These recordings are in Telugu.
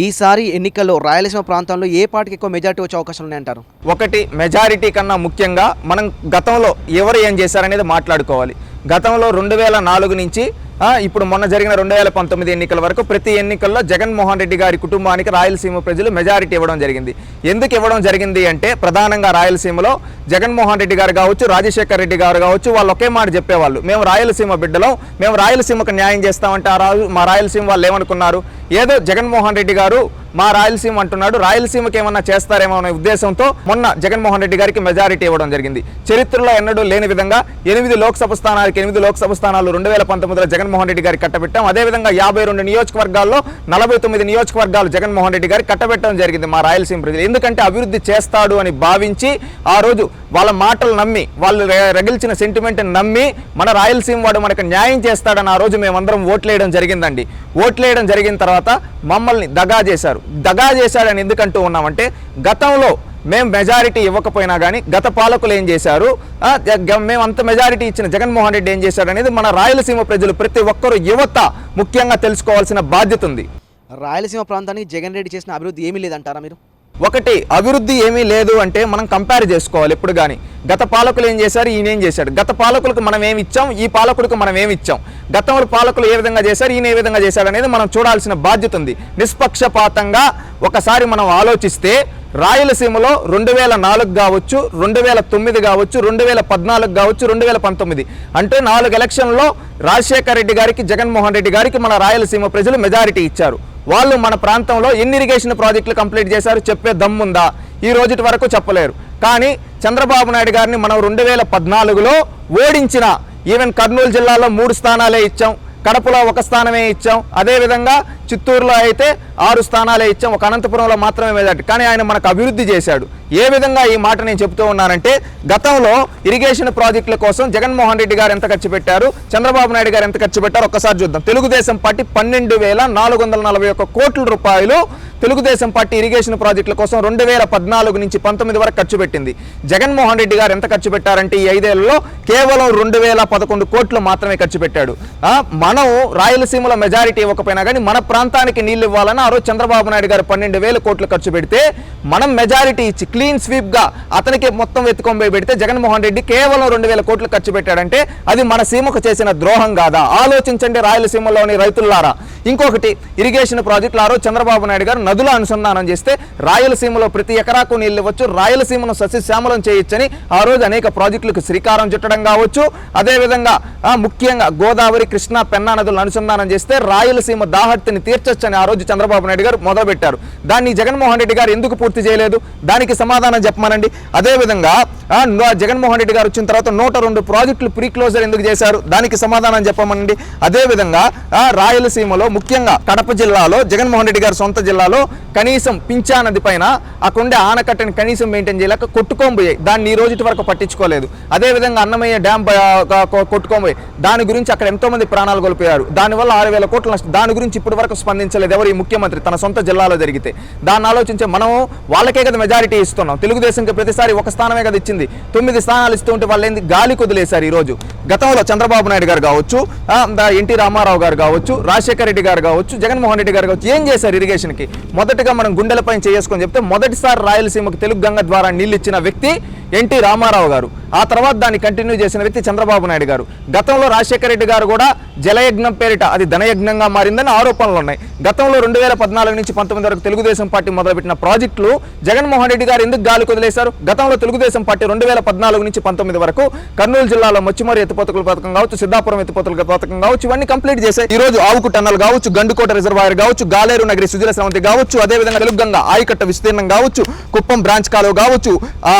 ఈసారి ఎన్నికల్లో రాయలసీమ ప్రాంతంలో ఏ పార్టీకి ఎక్కువ మెజారిటీ వచ్చే అవకాశాలు ఉన్నాయంటారు? ఒకటి, మెజారిటీ కన్నా ముఖ్యంగా మనం గతంలో ఎవరు ఏం చేశారనేది మాట్లాడుకోవాలి. గతంలో 2004 నుంచి ఇప్పుడు మొన్న జరిగిన 2019 ఎన్నికల వరకు ప్రతి ఎన్నికల్లో జగన్మోహన్ రెడ్డి గారి కుటుంబానికి రాయలసీమ ప్రజలు మెజారిటీ ఇవ్వడం జరిగింది. ఎందుకు ఇవ్వడం జరిగింది అంటే ప్రధానంగా రాయలసీమలో జగన్మోహన్ రెడ్డి గారు కావచ్చు, రాజశేఖర్ రెడ్డి గారు కావచ్చు, వాళ్ళు ఒకే మాట చెప్పేవాళ్ళు, మేము రాయలసీమ బిడ్డలం, మేము రాయలసీమకు న్యాయం చేస్తామంటే ఆ రాజు మా రాయలసీమ వాళ్ళు ఏమనుకున్నారు, ఏదో జగన్మోహన్ రెడ్డి గారు మా రాయలసీమ అంటున్నాడు, రాయలసీమకి ఏమన్నా చేస్తారేమో అనే ఉద్దేశంతో మొన్న జగన్మోహన్ రెడ్డి గారికి మెజారిటీ ఇవ్వడం జరిగింది. చరిత్రలో ఎన్నడూ లేని విధంగా 8 లోక్సభ స్థానాలకు 8 లోక్సభ స్థానాలు 2019లో జగన్మోహన్ రెడ్డి గారికి కట్టబెట్టాం. అదేవిధంగా 52 నియోజకవర్గాల్లో 49 నియోజకవర్గాలు జగన్మోహన్ రెడ్డి గారికి కట్టబెట్టడం జరిగింది మా రాయలసీమ ప్రజలు. ఎందుకంటే అభివృద్ధి చేస్తాడు అని భావించి ఆ రోజు వాళ్ళ మాటలు నమ్మి, వాళ్ళు రగిల్చిన సెంటిమెంట్ని నమ్మి మన రాయలసీమ వాడు మనకు న్యాయం చేస్తాడని ఆ రోజు మేమందరం ఓట్లేయడం జరిగిందండి. ఓట్లేయడం జరిగిన తర్వాత మమ్మల్ని దగా చేశారు. దగా చేశాడని ఎందుకంటూ ఉన్నామంటే గతంలో మేము మెజారిటీ ఇవ్వకపోయినా కానీ గత పాలకులు ఏం చేశారు, మేము అంత మెజారిటీ ఇచ్చిన జగన్మోహన్ రెడ్డి ఏం చేశాడు అనేది మన రాయలసీమ ప్రజలు ప్రతి ఒక్కరూ యువత ముఖ్యంగా తెలుసుకోవాల్సిన బాధ్యత ఉంది. రాయలసీమ ప్రాంతానికి జగన్ రెడ్డి చేసిన అభివృద్ధి ఏమీ లేదంటారా మీరు? ఒకటి, అభివృద్ధి ఏమీ లేదు అంటే మనం కంపేర్ చేసుకోవాలి ఎప్పుడు కానీ. గత పాలకులు ఏం చేశారు, ఈయన ఏం చేశాడు, గత పాలకులకు మనం ఏమి ఇచ్చాం, ఈ పాలకులకు మనం ఏమి ఇచ్చాం, గతంలో పాలకులు ఏ విధంగా చేశారు, ఈయన ఏ విధంగా చేశాడు అనేది మనం చూడాల్సిన బాధ్యత ఉంది. నిష్పక్షపాతంగా ఒకసారి మనం ఆలోచిస్తే రాయలసీమలో 2004 కావచ్చు, 2009 కావచ్చు, 2014 కావచ్చు, 2019 అంటే 4 ఎలక్షన్లో రాజశేఖర్ రెడ్డి గారికి, జగన్మోహన్ రెడ్డి గారికి మన రాయలసీమ ప్రజలు మెజారిటీ ఇచ్చారు. వాళ్ళు మన ప్రాంతంలో ఎన్ని ఇరిగేషన్ ప్రాజెక్టులు కంప్లీట్ చేశారు చెప్పే దమ్ముందా? ఈ రోజుటి వరకు చెప్పలేరు. కానీ చంద్రబాబు నాయుడు గారిని మనం 2014లో ఓడించిన, ఈవెన్ కర్నూలు జిల్లాలో 3 స్థానాలే ఇచ్చాం, కడపలో 1 స్థానమే ఇచ్చాం, అదేవిధంగా చిత్తూరులో అయితే 6 స్థానాలే ఇచ్చాం, ఒక అనంతపురంలో మాత్రమే మెజారిటీ. కానీ ఆయన మనకు అభివృద్ధి చేశాడు. ఏ విధంగా ఈ మాట నేను చెప్తూ ఉన్నానంటే గతంలో ఇరిగేషన్ ప్రాజెక్టుల కోసం జగన్మోహన్ రెడ్డి గారు ఎంత ఖర్చు పెట్టారు, చంద్రబాబు నాయుడు గారు ఎంత ఖర్చు పెట్టారు ఒక్కసారి చూద్దాం. తెలుగుదేశం పార్టీ 12,441 కోట్ల రూపాయలు తెలుగుదేశం పార్టీ ఇరిగేషన్ ప్రాజెక్టుల కోసం 2014 నుంచి 19 వరకు ఖర్చు పెట్టింది. జగన్మోహన్ రెడ్డి గారు ఎంత ఖర్చు పెట్టారంటే ఈ 5 ఏళ్లలో కేవలం 2011 కోట్లు మాత్రమే ఖర్చు పెట్టాడు. మనం రాయలసీమలో మెజారిటీ ఇవ్వకపోయినా కానీ మన ప్రాంతానికి నీళ్లు ఇవ్వాలని ఆ రోజు చంద్రబాబు నాయుడు గారు 12,000 కోట్లు ఖర్చు పెడితే మనం మెజారిటీ ఇచ్చి క్లీన్ స్వీప్ గా అతనికి మొత్తం ఎత్తుకొని పెడితే జగన్మోహన్ రెడ్డి కేవలం 2,000 కోట్లు ఖర్చు పెట్టాడంటే అది మన సీమకు చేసిన ద్రోహం కాదా? ఆలోచించండి రాయలసీమలోని రైతులారా. ఇంకొకటి, ఇరిగేషన్ ప్రాజెక్టులు ఆ రోజు చంద్రబాబు నాయుడు గారు నదుల అనుసంధానం చేస్తే రాయలసీమలో ప్రతి ఎకరాకు నీళ్లు ఇవ్వచ్చు, రాయలసీమను సస్యశ్యామలం చేయొచ్చని ఆ రోజు అనేక ప్రాజెక్టులకు శ్రీకారం చుట్టడం కావచ్చు. అదేవిధంగా ముఖ్యంగా గోదావరి, కృష్ణా, పెన్నా నదులను అనుసంధానం చేస్తే రాయలసీమ దాహర్తిని తీర్చొచ్చని ఆ రోజు చంద్రబాబు నాయుడు గారు మొదలుపెట్టారు. దాన్ని జగన్మోహన్ రెడ్డి గారు ఎందుకు పూర్తి చేయలేదు? దానికి సమాధానం చెప్పమనండి. అదేవిధంగా జగన్మోహన్ రెడ్డి గారు వచ్చిన తర్వాత 102 ప్రాజెక్టులు ప్రీ క్లోజర్ ఎందుకు చేశారు? దానికి సమాధానం చెప్పమనండి. అదేవిధంగా రాయలసీమలో ముఖ్యంగా కడప జిల్లాలో జగన్మోహన్ రెడ్డి గారు సొంత జిల్లాలో కనీసం పింఛా నది పైన అక్కడుండే ఆనకట్టని కనీసం మెయింటైన్ చేయలేక కొట్టుకోబోయాయి. దాన్ని ఈ రోజు వరకు పట్టించుకోలేదు. అదేవిధంగా అన్నమయ్య డ్యామ్ కొట్టుకోబోయాయి. దాని గురించి అక్కడ ఎంతో మంది ప్రాణాలు కోల్పోయారు. దానివల్ల 6,000 కోట్ల నష్టం. దాని గురించి ఇప్పటి వరకు స్పందించలేదు ఎవరు? ఈ ముఖ్యమంత్రి తన సొంత జిల్లాలో జరిగితే. దాన్ని ఆలోచించే మనం వాళ్ళకే కదా మెజారిటీ ఇస్తున్నాం. తెలుగుదేశంకి ప్రతిసారి 1 స్థానమే కదా ఇచ్చింది. 9 స్థానాలు ఇస్తూ ఉంటే వాళ్ళు ఏంది గాలి కుదిలేశారు. ఈ రోజు గతంలో చంద్రబాబు నాయుడు గారు కావచ్చు, ఎన్టీ రామారావు గారు కావచ్చు, రాజశేఖర రెడ్డి గారు కావచ్చు, జగన్మోహన్ రెడ్డి గారు కావచ్చు, ఏం చేశారు ఇరిగేషన్కి? మొదటగా మనం గుండెలపై చేసుకొని చెప్తే మొదటిసారి రాయలసీమకు తెలుగు గంగ ద్వారా నీళ్ళు ఇచ్చిన వ్యక్తి ఎన్టీ రామారావు గారు. ఆ తర్వాత దాన్ని కంటిన్యూ చేసిన వ్యక్తి చంద్రబాబు నాయుడు గారు. గతంలో రాజశేఖర రెడ్డి గారు కూడా జలయజ్ఞం పేరిట అది ధనయజ్ఞంగా మారిందని ఆరోపణలు ఉన్నాయి. గతంలో 2014 నుంచి 19 వరకు తెలుగుదేశం పార్టీ మొదలుపెట్టిన ప్రాజెక్టులు జగన్మోహన్ రెడ్డి గారు ఎందుకు గాలి కుదిలేశారు? గతంలో తెలుగుదేశం పార్టీ 2014 నుంచి 19 వరకు కర్నూలు జిల్లాలో మొచ్చిమరి ఎత్తిపోతల పథకం కావచ్చు, సిద్ధాపురం ఎత్తిపోతల పథకం కావచ్చు, ఇవన్నీ కంప్లీట్ చేశాయి. ఈ రోజు ఆవుకు టన్నల్ కావచ్చు, గండుకోట రిజర్వాయర్ కావచ్చు, గాలేరు నగరి సుజల స్రవంతి కావచ్చు, అదేవిధంగా తెలుగు గంగ ఆయకట్ట విస్తీర్ణం కావచ్చు, కుప్పం బ్రాంచ్ కాలువ కావచ్చు,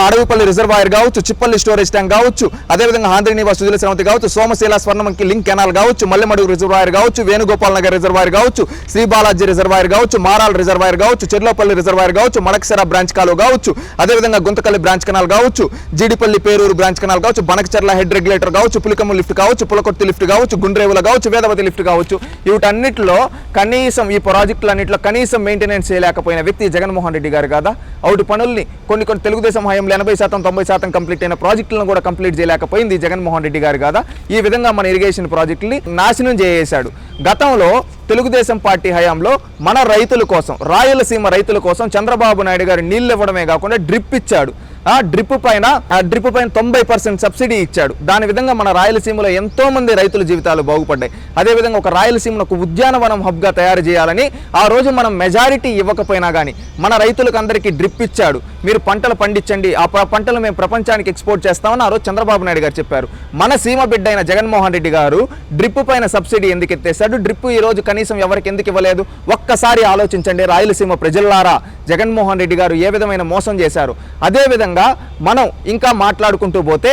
అడవిపల్లి రిజర్వాయర్ కావచ్చు, చిప్పల్లి స్టోరేజ్ ట్యాంక్ కావచ్చు, అదేవిధంగా ఆంధ్రనివాస్ సుజల స్రవంతి కావచ్చు, సోమశీల స్వర్ణమంకి లింక్ కెనాల్ కావచ్చు, మల్లెమడుగు రిజర్వాయర్ కావచ్చు, వేణుగోపాల్ నగర్ రిజర్వాయర్ కావచ్చు, శ్రీ బాలాజీ రిజర్వాయర్ కావచ్చు, మారాల్ రిజర్వాయర్ కావచ్చు, చెర్లోపల్లి రిజర్వాయర్ కావచ్చు, మడకసెర బ్రాంచ్ కాలువ కావచ్చు, అదేవిధంగా గుంతకల్లి బ్రాంచ్ కెనాల్ కావచ్చు, జీడిపల్లి పేరూరు బ్రాంచ్ కెనాల్ కావచ్చు, బనకచెర్ల హెడ్ రెగ్యులేటర్ కావచ్చు, పులికమ్మ లిఫ్ట్ కావచ్చు, పులకొత్తి లిఫ్ట్ కావచ్చు, గుండ్రేవుల కావచ్చు, వేదవతి లిఫ్ట్ కావచ్చు. వీటన్నిటిలో కనీసం ఈ ప్రాజెక్టులన్నింటిలో కనీసం మెయింటెనెన్స్ చేయలేకపోయిన వ్యక్తి జగన్మోహన్ రెడ్డి గారు కాదా? అవుటి పనుల్ని కొన్ని తెలుగుదేశం హయాంలో 80% 90% కంప్లీట్ అయిన ప్రాజెక్టులను కూడా కంప్లీట్ చేయలేకపోయింది జగన్మోహన్ రెడ్డి గారు కదా. ఈ విధంగా మన ఇరిగేషన్ ప్రాజెక్టుని నాశనం చేసేశాడు. గతంలో తెలుగుదేశం పార్టీ హయాంలో మన రైతుల కోసం, రాయలసీమ రైతుల కోసం చంద్రబాబు నాయుడు గారు నీళ్ళు ఇవ్వడమే కాకుండా డ్రిప్ ఇచ్చాడు. ఆ డ్రిప్ పైన 90% సబ్సిడీ ఇచ్చాడు. దాని విధంగా మన రాయలసీమలో ఎంతో మంది రైతుల జీవితాలు బాగుపడ్డాయి. అదేవిధంగా ఒక రాయలసీమను ఒక ఉద్యానవనం హబ్గా తయారు చేయాలని ఆ రోజు మనం మెజారిటీ ఇవ్వకపోయినా కానీ మన రైతులకు అందరికీ డ్రిప్ ఇచ్చాడు. మీరు పంటలు పండించండి, ఆ పంటలు మేము ప్రపంచానికి ఎక్స్పోర్ట్ చేస్తామని ఆ రోజు చంద్రబాబు నాయుడు గారు చెప్పారు. మన సీమ బిడ్డ అయిన జగన్మోహన్ రెడ్డి గారు డ్రిప్ పైన సబ్సిడీ ఎందుకు ఎత్తేసాడు? డ్రిప్ ఈ రోజు కనీసం ఎవరికి ఎందుకు ఇవ్వలేదు? ఒక్కసారి ఆలోచించండి రాయలసీమ ప్రజల్లారా, జగన్మోహన్ రెడ్డి గారు ఏ విధమైన మోసం చేశారు. అదేవిధంగా మనం ఇంకా మాట్లాడుకుంటూ పోతే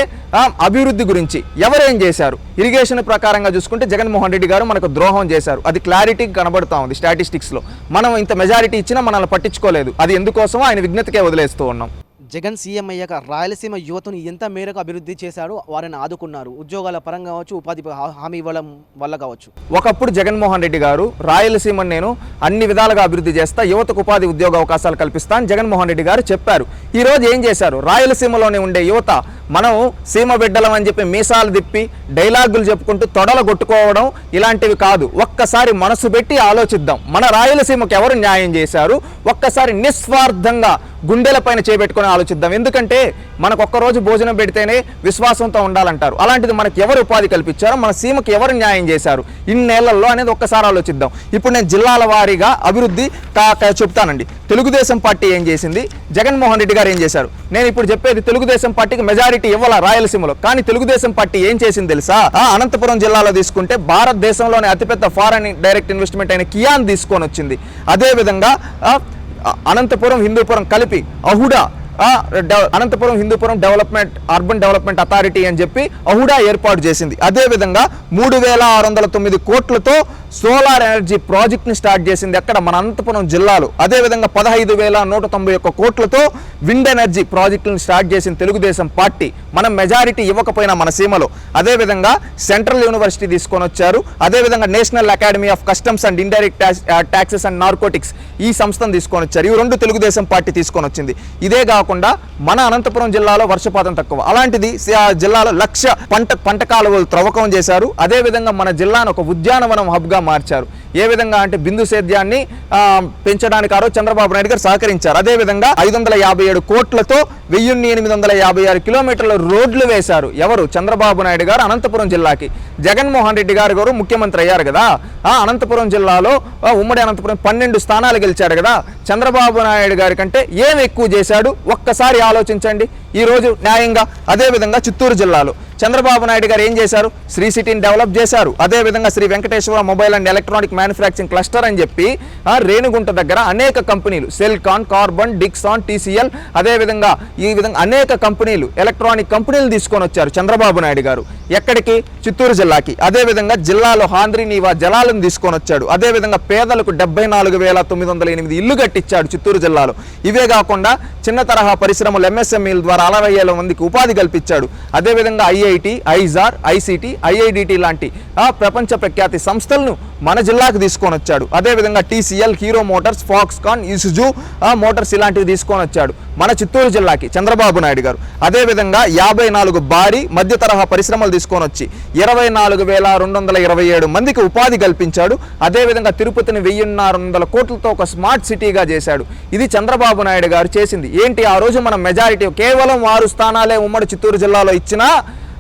అభివృద్ధి గురించి ఎవరేం చేశారు? ఇరిగేషన్ ప్రకారంగా చూసుకుంటే జగన్మోహన్ రెడ్డి గారు మనకు ద్రోహం చేశారు. అది క్లారిటీ కనబడుతూ ఉంది స్టాటిస్టిక్స్లో. మనం ఇంత మెజారిటీ ఇచ్చినా మనల్ని పట్టించుకోలేదు. అది ఎందుకోసమో ఆయన విజ్ఞతకే వదిలేస్తూ ఉన్నాం. జగన్ సీఎం అయ్యాక రాయలసీమ యువతను ఎంత మేరకు అభివృద్ధి చేశాడు, వారిని ఆదుకున్నారు. ఉద్యోగాల పరంగా కావచ్చు, ఉపాధి హామీ ఇవ్వడం వల్ల కావచ్చు. ఒకప్పుడు జగన్మోహన్ రెడ్డి గారు రాయలసీమను నేను అన్ని విధాలుగా అభివృద్ధి చేస్తా, యువతకు ఉపాధి ఉద్యోగ అవకాశాలు కల్పిస్తాను జగన్మోహన్ రెడ్డి గారు చెప్పారు. ఈ రోజు ఏం చేశారు? రాయలసీమలోనే ఉండే యువత మనం సీమ బిడ్డలం అని చెప్పి మీసాలు తిప్పి డైలాగులు చెప్పుకుంటూ తొడలు కొట్టుకోవడం ఇలాంటివి కాదు. ఒక్కసారి మనసు పెట్టి ఆలోచిద్దాం. మన రాయలసీమకు ఎవరు న్యాయం చేశారు? ఒక్కసారి నిస్వార్థంగా గుండెలపైన చేపెట్టుకొని ఆలోచిద్దాం. ఎందుకంటే మనకు ఒక్కరోజు భోజనం పెడితేనే విశ్వాసంతో ఉండాలంటారు. అలాంటిది మనకి ఎవరు ఉపాధి కల్పించారో, మన సీమకి ఎవరు న్యాయం చేశారు ఇన్నేళ్లలో అనేది ఒక్కసారి ఆలోచిద్దాం. ఇప్పుడు నేను జిల్లాల వారీగా అభివృద్ధి చెప్తానండి. తెలుగుదేశం పార్టీ ఏం చేసింది, జగన్మోహన్ రెడ్డి గారు ఏం చేశారు. నేను ఇప్పుడు చెప్పేది తెలుగుదేశం పార్టీకి మెజారిటీ ఇవ్వాల రాయలసీమలో. కానీ తెలుగుదేశం పార్టీ ఏం చేసింది తెలుసా? అనంతపురం జిల్లాలో తీసుకుంటే భారతదేశంలోనే అతిపెద్ద ఫారెన్ డైరెక్ట్ ఇన్వెస్ట్మెంట్ అయిన కియాన్ తీసుకొని వచ్చింది. అదేవిధంగా అనంతపురం హిందూపురం కలిపి AHUDA, Anantapuram Hindupuram urban development authority అని చెప్పి అహుడా ఏర్పాటు చేసింది. అదేవిధంగా 3609 కోట్లతో సోలార్ ఎనర్జీ ప్రాజెక్ట్ని స్టార్ట్ చేసింది అక్కడ మన అనంతపురం జిల్లాలో. అదేవిధంగా 15,191 కోట్లతో విండ్ ఎనర్జీ ప్రాజెక్టులను స్టార్ట్ చేసింది తెలుగుదేశం పార్టీ. మనం మెజారిటీ ఇవ్వకపోయినా మన సీమలో. అదేవిధంగా సెంట్రల్ యూనివర్సిటీ తీసుకొని వచ్చారు. అదేవిధంగా national academy of customs and indirect taxes and narcotics ఈ సంస్థను తీసుకొని వచ్చారు. ఇవి రెండు తెలుగుదేశం పార్టీ తీసుకొని వచ్చింది. ఇదే కాకుండా మన అనంతపురం జిల్లాలో వర్షపాతం తక్కువ, అలాంటిది జిల్లాలో 1,00,000 పంట కాలువలు త్రవ్వకం చేశారు. అదేవిధంగా మన జిల్లాను ఒక ఉద్యానవనం హబ్గా మార్చారు. ఏ విధంగా అంటే బిందు సేద్యాన్ని పెంచడానికి ఆ రోజు చంద్రబాబు నాయుడు గారు సహకరించారు. అదేవిధంగా 557 కోట్లతో 1856 కిలోమీటర్ల రోడ్లు వేశారు. ఎవరు? చంద్రబాబు నాయుడు గారు అనంతపురం జిల్లాకి. జగన్మోహన్ రెడ్డి గారు ముఖ్యమంత్రి అయ్యారు కదా, అనంతపురం జిల్లాలో ఉమ్మడి అనంతపురం 12 స్థానాలు గెలిచాడు కదా. చంద్రబాబు నాయుడు గారి కంటే ఏం ఎక్కువ చేశాడు ఒక్కసారి ఆలోచించండి ఈ రోజు న్యాయంగా. అదేవిధంగా చిత్తూరు జిల్లాలో చంద్రబాబు నాయుడు గారు ఏం చేశారు? శ్రీ సిటీని డెవలప్ చేశారు. అదేవిధంగా Sri Venkateswara mobile and electronic manufacturing cluster అని చెప్పి రేణుగుంట దగ్గర అనేక కంపెనీలు, సెల్కాన్, కార్బన్, డిక్సాన్, టీసీఎల్, అదేవిధంగా ఈ విధంగా అనేక కంపెనీలు, ఎలక్ట్రానిక్ కంపెనీలు తీసుకొని వచ్చారు చంద్రబాబు నాయుడు గారు. ఎక్కడికి? చిత్తూరు జిల్లాకి. అదేవిధంగా జిల్లాలో హాంద్రీ నీవా జలాలను తీసుకొని వచ్చాడు. అదేవిధంగా పేదలకు 74,908 ఇల్లు కట్టించాడు చిత్తూరు జిల్లాలో. ఇవే కాకుండా చిన్న తరహా పరిశ్రమలు ఎంఎస్ఎంఈల ద్వారా 60,000 మందికి ఉపాధి కల్పించాడు. అదేవిధంగా ఐఐటి, ఐజార్, ఐసిటి, ఐఐడిటి లాంటి ప్రపంచ ప్రఖ్యాతి సంస్థలను మన జిల్లాకు తీసుకొని వచ్చాడు. అదేవిధంగా TCL, hero Motors, Foxconn, Isuzu Motors ఇలాంటివి తీసుకొని వచ్చాడు మన చిత్తూరు జిల్లాకి చంద్రబాబు నాయుడు గారు. అదేవిధంగా 54 భారీ మధ్య తరహా పరిశ్రమలు తీసుకొని వచ్చి 24,227 మందికి ఉపాధి కల్పించాడు. అదేవిధంగా తిరుపతిని 1,600 కోట్లతో ఒక స్మార్ట్ సిటీగా చేశాడు. ఇది చంద్రబాబు నాయుడు గారు చేసింది. ఏంటి? ఆ రోజు మనం మెజారిటీ కేవలం 6 స్థానాలే ఉమ్మడి చిత్తూరు జిల్లాలో ఇచ్చినా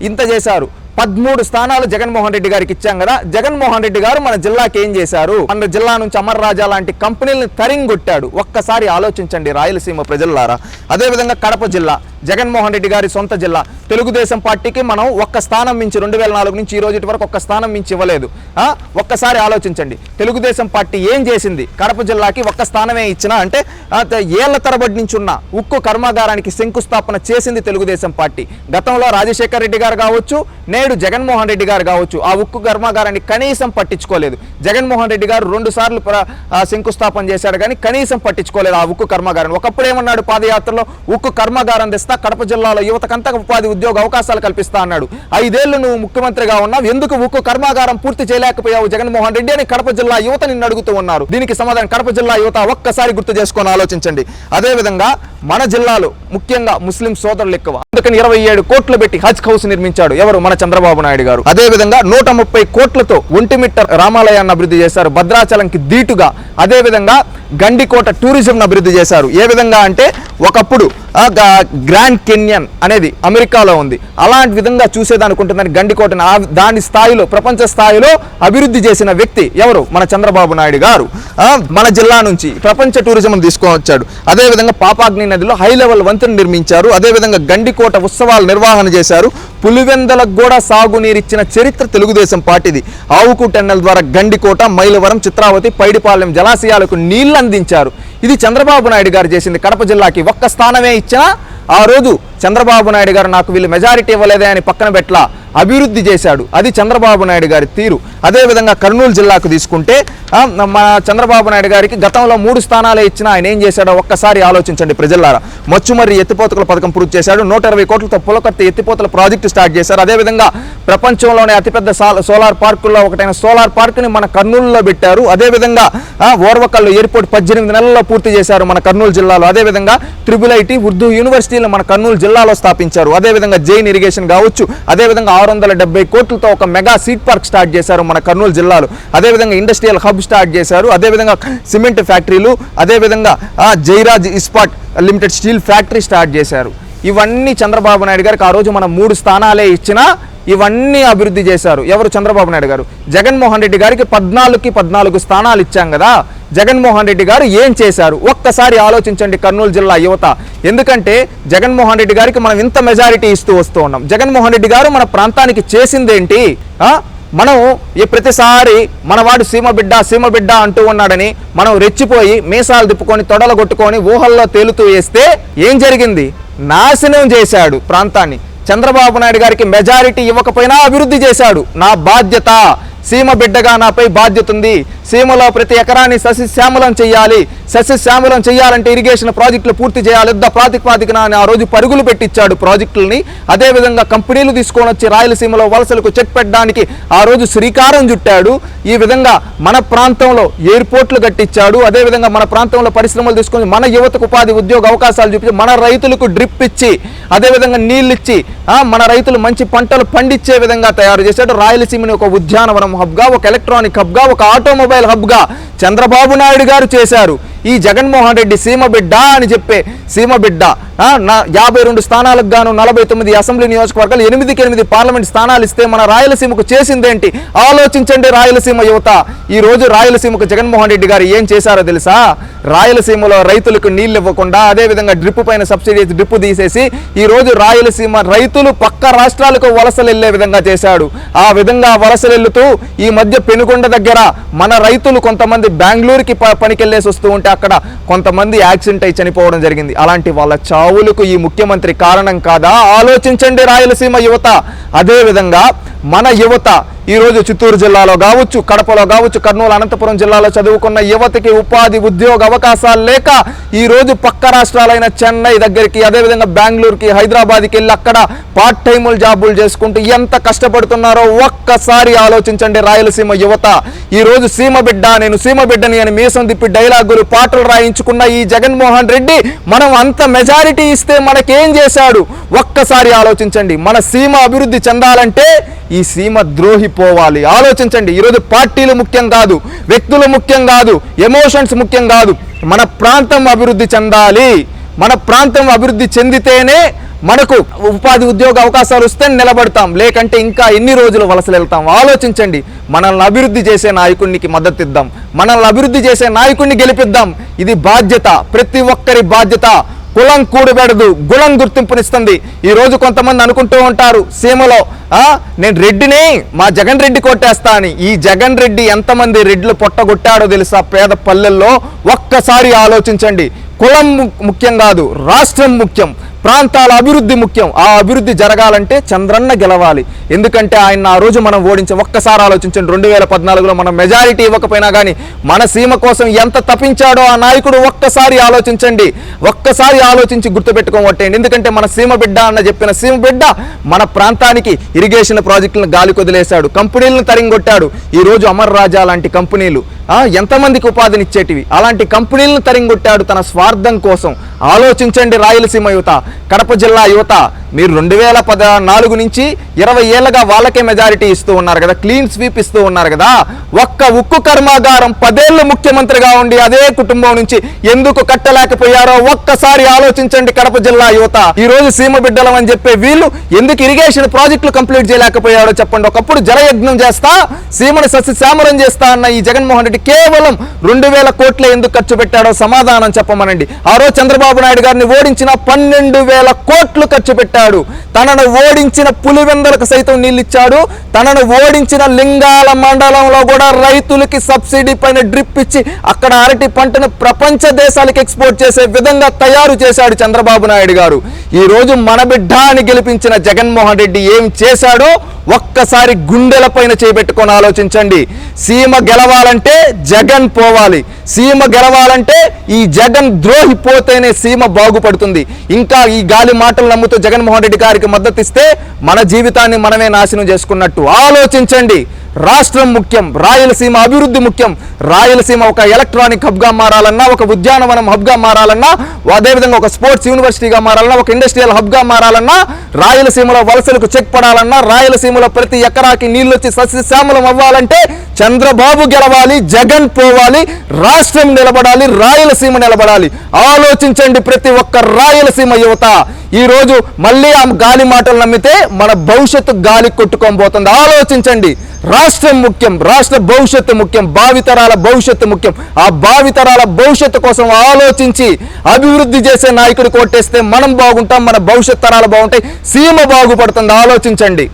ఇంత చేశారు. 13 స్థానాలు జగన్మోహన్ రెడ్డి గారికి ఇచ్చాం కదా. జగన్మోహన్ రెడ్డి గారు మన జిల్లాకి ఏం చేశారు? మన జిల్లా నుంచి అమర్ రాజా లాంటి కంపెనీలను తరింగొట్టాడు. ఒక్కసారి ఆలోచించండి రాయలసీమ ప్రజలారా. అదేవిధంగా కడప జిల్లా జగన్మోహన్ రెడ్డి గారి సొంత జిల్లా. తెలుగుదేశం పార్టీకి మనం ఒక్క స్థానం మించి 2004 నుంచి ఈ రోజు వరకు ఒక్క స్థానం మించి ఇవ్వలేదు. ఒక్కసారి ఆలోచించండి తెలుగుదేశం పార్టీ ఏం చేసింది. కడప జిల్లాకి ఒక్క స్థానమే ఇచ్చినా అంటే ఏళ్ల తరబడి నుంచి ఉన్న ఉక్కు కర్మాగారానికి శంకుస్థాపన చేసింది తెలుగుదేశం పార్టీ. గతంలో రాజశేఖర్ రెడ్డి గారు కావచ్చు, నేడు జగన్మోహన్ రెడ్డి గారు కావచ్చు, ఆ ఉక్కు కర్మాగారాన్ని కనీసం పట్టించుకోలేదు. జగన్మోహన్ రెడ్డి గారు 2 సార్లు శంకుస్థాపన చేశాడు కానీ కనీసం పట్టించుకోలేదు ఆ ఉక్కు కర్మాగారాన్ని. ఒకప్పుడు ఏమన్నాడు పాదయాత్రలో? ఉక్కు కర్మాగారం తెస్తా, అంతా కడప జిల్లాలో యువతకంతా ఉపాధి ఉద్యోగ అవకాశాలు కల్పిస్తా అన్నాడు. 5 ఏళ్లు నువ్వు ముఖ్యమంత్రిగా ఉన్నావు, ఎందుకు ఉక్కు కర్మాగారం పూర్తి చేయలేకపోయావు జగన్మోహన్ రెడ్డి అని కడప జిల్లా యువత నిన్ను అడుగుతూ ఉన్నారు. దీనికి సమాధానం కడప జిల్లా యువత ఒక్కసారి గుర్తు చేసుకొని ఆలోచించండి. అదేవిధంగా మన జిల్లాలో ముఖ్యంగా ముస్లిం సోదరులు ఎక్కువ, అందుకని 27 కోట్లు పెట్టి హజ్ హౌస్ నిర్మించాడు ఎవరు? మన చంద్రబాబు నాయుడు గారు. అదేవిధంగా 130 కోట్లతో ఒంటిమిట్ట రామాలయాన్ని అభివృద్ధి చేశారు భద్రాచలంకి దీటుగా. అదేవిధంగా గండికోట టూరిజం అభివృద్ధి చేశారు. ఏ విధంగా అంటే ఒకప్పుడు గ్రాండ్ కెన్యన్ అనేది అమెరికాలో ఉంది, అలాంటి విధంగా చూసేదనుకుంటుందని గండికోటను దాని స్థాయిలో ప్రపంచ స్థాయిలో అభివృద్ధి చేసిన వ్యక్తి ఎవరు? మన చంద్రబాబు నాయుడు గారు. మన జిల్లా నుంచి ప్రపంచ టూరిజం తీసుకొని వచ్చాడు. అదేవిధంగా పాపాగ్ని నదిలో హై లెవెల్ వంతెన నిర్మించారు. అదేవిధంగా గండికోట ఉత్సవాలు నిర్వహణ చేశారు. పులివెందలకు కూడా సాగునీరిచ్చిన చరిత్ర తెలుగుదేశం పార్టీది. ఆవుకు టెన్నెల్ ద్వారా గండికోట, మైలవరం, చిత్రావతి, పైడిపాలెం జలాశయాలకు నీళ్లు అందించారు. ఇది చంద్రబాబు నాయుడు గారు చేసింది. కడప జిల్లాకి ఒక్క స్థానమే ఇచ్చినా ఆ రోజు చంద్రబాబు నాయుడు గారు నాకు వీళ్ళు మెజారిటీ ఇవ్వలేదే అని పక్కన పెట్లా అభివృద్ధి చేశాడు. అది చంద్రబాబు నాయుడు గారి తీరు. అదేవిధంగా కర్నూలు జిల్లాకు తీసుకుంటే మన చంద్రబాబు నాయుడు గారికి గతంలో 3 స్థానాలే ఇచ్చినా ఆయన ఏం చేశాడో ఒక్కసారి ఆలోచించండి ప్రజలారా. మచ్చుమర్రి ఎత్తిపోతల పథకం పూర్తి చేశాడు. 120 కోట్లతో పులకర్తి ఎత్తిపోతల ప్రాజెక్టు స్టార్ట్ చేశారు. అదేవిధంగా ప్రపంచంలోనే అతిపెద్ద సోలార్ పార్కుల్లో ఒకటైన సోలార్ పార్కుని మన కర్నూలులో పెట్టారు. అదేవిధంగా ఓర్వకల్లు ఎయిర్పోర్ట్ 18 నెలల్లో పూర్తి చేశారు మన కర్నూలు జిల్లాలో. అదేవిధంగా IIIT ఉర్దూ యూనివర్సిటీలు మన కర్నూలు జిల్లాలో స్థాపించారు. అదేవిధంగా జైన్ ఇరిగేషన్ కావచ్చు, అదేవిధంగా 670 కోట్లతో ఒక మెగా సీడ్ పార్క్ స్టార్ట్ చేశారు మన కర్నూలు జిల్లాలో. అదేవిధంగా ఇండస్ట్రియల్ హబ్ స్టార్ట్ చేశారు. అదేవిధంగా సిమెంట్ ఫ్యాక్టరీలు, అదేవిధంగా Jairaj Ispat limited steel factory start చేశారు. ఇవన్నీ చంద్రబాబు నాయుడు గారికి ఆ రోజు మనం 3 స్థానాలే ఇచ్చినా ఇవన్నీ అభివృద్ధి చేశారు. ఎవరు? చంద్రబాబు నాయుడు గారు. జగన్మోహన్ రెడ్డి గారికి 14కి 14 స్థానాలు ఇచ్చాం కదా, జగన్మోహన్ రెడ్డి గారు ఏం చేశారు ఒక్కసారి ఆలోచించండి కర్నూలు జిల్లా యువత. ఎందుకంటే జగన్మోహన్ రెడ్డి గారికి మనం ఇంత మెజారిటీ ఇస్తూ వస్తూ ఉన్నాం. జగన్మోహన్ రెడ్డి గారు మన ప్రాంతానికి చేసిందేంటి? మనం ప్రతిసారి మనవాడు సీమ బిడ్డ అంటూ ఉన్నాడని మనం రెచ్చిపోయి మీసాలు తిప్పుకొని తొడలు కొట్టుకొని ఊహల్లో తేలుతూ వేస్తే ఏం జరిగింది? నాశనం చేశాడు ప్రాంతాన్ని. చంద్రబాబు నాయుడు గారికి మెజారిటీ ఇవ్వకపోయినా అభివృద్ధి చేశాడు. నా బాధ్యత, సీమ బిడ్డగా నాపై బాధ్యత ఉంది. సీమలో ప్రతి ఎకరాన్ని సస్యశ్యామలం చేయాలి. సస్యశ్యామలం చేయాలంటే ఇరిగేషన్ ప్రాజెక్టులు పూర్తి చేయాలి. యుద్ధ ప్రాతిపాదికన ఆ రోజు పరుగులు పెట్టించాడు ప్రాజెక్టులని. అదేవిధంగా కంపెనీలు తీసుకొని వచ్చి రాయలసీమలో వలసలకు చెక్ పెట్టడానికి ఆ రోజు శ్రీకారం చుట్టాడు. ఈ విధంగా మన ప్రాంతంలో ఎయిర్పోర్ట్లు కట్టించాడు. అదేవిధంగా మన ప్రాంతంలో పరిశ్రమలు తీసుకొని మన యువతకు ఉపాధి ఉద్యోగ అవకాశాలు చూపించి మన రైతులకు డ్రిప్ ఇచ్చి, అదేవిధంగా నీళ్ళు ఇచ్చి మన రైతులు మంచి పంటలు పండించే విధంగా తయారు చేశాడు. రాయలసీమని ఒక ఉద్యానవనం హబ్గా, ఒక ఎలక్ట్రానిక్ హబ్గా, ఒక ఆటోమొబైల్ హబ్గా చంద్రబాబు నాయుడు గారు చేశారు. ఈ జగన్మోహన్ రెడ్డి సీమ బిడ్డ అని చెప్పే సీమ బిడ్డ 52 స్థానాలకు గాను 49 అసెంబ్లీ నియోజకవర్గాలు 8కి 8 పార్లమెంట్ స్థానాలు ఇస్తే మన రాయలసీమకు చేసిందేంటి? ఆలోచించండి రాయలసీమ యువత. ఈ రోజు రాయలసీమకు జగన్మోహన్ రెడ్డి గారు ఏం చేశారో తెలుసా? రాయలసీమలో రైతులకు నీళ్ళు ఇవ్వకుండా, అదేవిధంగా డ్రిప్ పైన సబ్సిడీ డ్రిప్ తీసేసి ఈ రోజు రాయలసీమ రైతులు పక్క రాష్ట్రాలకు వలసలు వెళ్లే విధంగా చేశాడు. ఆ విధంగా వలసలు వెళ్తూ ఈ మధ్య పెనుగొండ దగ్గర మన రైతులు కొంతమంది బెంగళూరుకి పనికెళ్లేసి వస్తూ ఉంటే అక్కడ కొంతమంది యాక్సిడెంట్ అయి చనిపోవడం జరిగింది. అలాంటి వాళ్ళ చావులకు ఈ ముఖ్యమంత్రి కారణం కాదా? ఆలోచించండి రాయలసీమ యువత. అదేవిధంగా మన యువత ఈరోజు చిత్తూరు జిల్లాలో కావచ్చు, కడపలో కావచ్చు, కర్నూలు, అనంతపురం జిల్లాలో చదువుకున్న యువతకి ఉపాధి ఉద్యోగ అవకాశాలు లేక ఈరోజు పక్క రాష్ట్రాలైన చెన్నై దగ్గరికి, అదేవిధంగా బెంగళూరుకి, హైదరాబాద్కి వెళ్ళి అక్కడ పార్ట్ టైములు జాబులు చేసుకుంటూ ఎంత కష్టపడుతున్నారో ఒక్కసారి ఆలోచించండి రాయలసీమ యువత. ఈరోజు సీమ బిడ్డ, నేను సీమ బిడ్డని అని మీసం తిప్పి డైలాగులు పాటలు రాయించుకున్న ఈ జగన్మోహన్ రెడ్డి మనం అంత మెజారిటీ ఇస్తే మనకేం చేశాడు ఒక్కసారి ఆలోచించండి. మన సీమ అభివృద్ధి చెందాలంటే ఈ సీమ ద్రోహి పోవాలి. ఆలోచించండి. ఈరోజు పార్టీలు ముఖ్యం కాదు, వ్యక్తులు ముఖ్యం కాదు, ఎమోషన్స్ ముఖ్యం కాదు. మన ప్రాంతం అభివృద్ధి చెందాలి. మన ప్రాంతం అభివృద్ధి చెందితేనే మనకు ఉపాధి ఉద్యోగ అవకాశాలు వస్తే నిలబడతాం, లేకంటే ఇంకా ఎన్ని రోజులు వలసలు వెళ్తాం? ఆలోచించండి. మనల్ని అభివృద్ధి చేసే నాయకుడికి మద్దతు ఇద్దాం, మనల్ని అభివృద్ధి చేసే నాయకుడిని గెలిపిద్దాం. ఇది బాధ్యత, ప్రతి ఒక్కరి బాధ్యత. కులం కూడబెడదు, గుణం గుర్తింపునిస్తుంది. ఈ రోజు కొంతమంది అనుకుంటూ ఉంటారు సీమలో నేను రెడ్డిని, మా జగన్ రెడ్డి కొట్టేస్తా అని. ఈ జగన్ రెడ్డి ఎంతమంది రెడ్లు పొట్టగొట్టాడో తెలుసా పేద పల్లెల్లో? ఒక్కసారి ఆలోచించండి. కులం ముఖ్యం కాదు, రాష్ట్రం ముఖ్యం. ప్రాంతాల అభివృద్ధి ముఖ్యం. ఆ అభివృద్ధి జరగాలంటే చంద్రన్న గెలవాలి. ఎందుకంటే ఆయన ఆ రోజు మనం ఓడించాం. ఒక్కసారి ఆలోచించండి, 2014లో మనం మెజారిటీ ఇవ్వకపోయినా కానీ మన సీమ కోసం ఎంత తప్పించాడో ఆ నాయకుడు ఒక్కసారి ఆలోచించండి. ఒక్కసారి ఆలోచించి గుర్తుపెట్టుకోవట్టండి. ఎందుకంటే మన సీమ బిడ్డ అన్న చెప్పిన సీమ బిడ్డ మన ప్రాంతానికి ఇరిగేషన్ ప్రాజెక్టులను గాలి కొదిలేశాడు, కంపెనీలను తరింగొట్టాడు. ఈ రోజు అమర్ రాజా లాంటి కంపెనీలు ఎంతమందికి ఉపాధినిచ్చేటివి, అలాంటి కంపెనీలను తరింగొట్టాడు తన స్వార్థం కోసం. ఆలోచించండి రాయలసీమ యువత, కడప జిల్లా యువత. మీరు 2014 నుంచి 20 ఏళ్ళగా వాళ్ళకే మెజారిటీ ఇస్తూ ఉన్నారు కదా, క్లీన్ స్వీప్ ఇస్తూ ఉన్నారు కదా. ఒక్క ఉక్కు కర్మాగారం 10 ఏళ్ళు ముఖ్యమంత్రిగా ఉండి అదే కుటుంబం నుంచి ఎందుకు కట్టలేకపోయారో ఒక్కసారి ఆలోచించండి కడప జిల్లా యువత. ఈ రోజు సీమ బిడ్డలం అని చెప్పే వీళ్ళు ఎందుకు ఇరిగేషన్ ప్రాజెక్టులు కంప్లీట్ చేయలేకపోయాడో చెప్పండి. ఒకప్పుడు జలయజ్ఞం చేస్తా, సీమను సస్యశ్యామలం చేస్తా అన్న ఈ జగన్మోహన్ రెడ్డి కేవలం 2000 కోట్లే ఎందుకు ఖర్చు పెట్టాడో సమాధానం చెప్పమనండి. ఆ రోజు చంద్రబాబు నాయుడు గారిని ఓడించిన 12,000 కోట్లు ఖర్చు పెట్టాడు. తనను ఓడించిన పులివెందలకు సైతం నీళ్ళిచ్చాడు. తనను ఓడించిన లింగాల మండలంలో కూడా రైతులకి సబ్సిడీ పైన డ్రిప్ ఇచ్చి అక్కడ అరటి పంటను ప్రపంచ దేశాలకు ఎక్స్పోర్ట్ చేసే విధంగా తయారు చేశాడు చంద్రబాబు నాయుడు గారు. ఈ రోజు మన బిడ్డ అని గెలిపించిన జగన్మోహన్ రెడ్డి ఏం చేశాడో ఒక్కసారి గుండెల పైన చేపెట్టుకొని ఆలోచించండి. సీమ గెలవాలంటే జగన్ పోవాలి. సీమ గెలవాలంటే ఈ జగన్ ద్రోహి పోతేనే సీమ బాగుపడుతుంది. ఇంకా ఈ గాలి మాటలు నమ్ముతూ జగన్మోహన్ రెడ్డి గారికి మద్దతు ఇస్తే మన జీవితాన్ని మనమే నాశనం చేసుకున్నట్టు. ఆలోచించండి. రాష్ట్రం ముఖ్యం, రాయలసీమ అభివృద్ధి ముఖ్యం. రాయలసీమ ఒక ఎలక్ట్రానిక్ హబ్గా మారాలన్నా, ఒక ఉద్యానవనం హబ్గా మారాలన్నా, అదేవిధంగా ఒక స్పోర్ట్స్ యూనివర్సిటీగా మారాలన్నా, ఒక ఇండస్ట్రియల్ హబ్గా మారాలన్నా, రాయలసీమలో వలసలకు చెక్ పడాలన్నా, రాయలసీమలో ప్రతి ఎకరాకి నీళ్ళు వచ్చి సస్యశ్యామలం అవ్వాలంటే చంద్రబాబు గెలవాలి, జగన్ పోవాలి, రాష్ట్రం నిలబడాలి, రాయలసీమ నిలబడాలి. ఆలోచించండి ప్రతి ఒక్క రాయలసీమ యువత. ఈ రోజు మళ్ళీ ఆ గాలి మాటలు నమ్మితే మన భవిష్యత్తు గాలి కొట్టుకోబోతుంది. ఆలోచించండి. రాష్ట్రం ముఖ్యం, రాష్ట్ర భవిష్యత్తు ముఖ్యం, భావితరాల భవిష్యత్తు ముఖ్యం. ఆ భావితరాల భవిష్యత్తు కోసం ఆలోచించి అభివృద్ధి చేసే నాయకుడు కొట్టేస్తే మనం బాగుంటాం, మన భవిష్యత్ తరాలు బాగుంటాయి, సీమ బాగుపడుతుంది. ఆలోచించండి.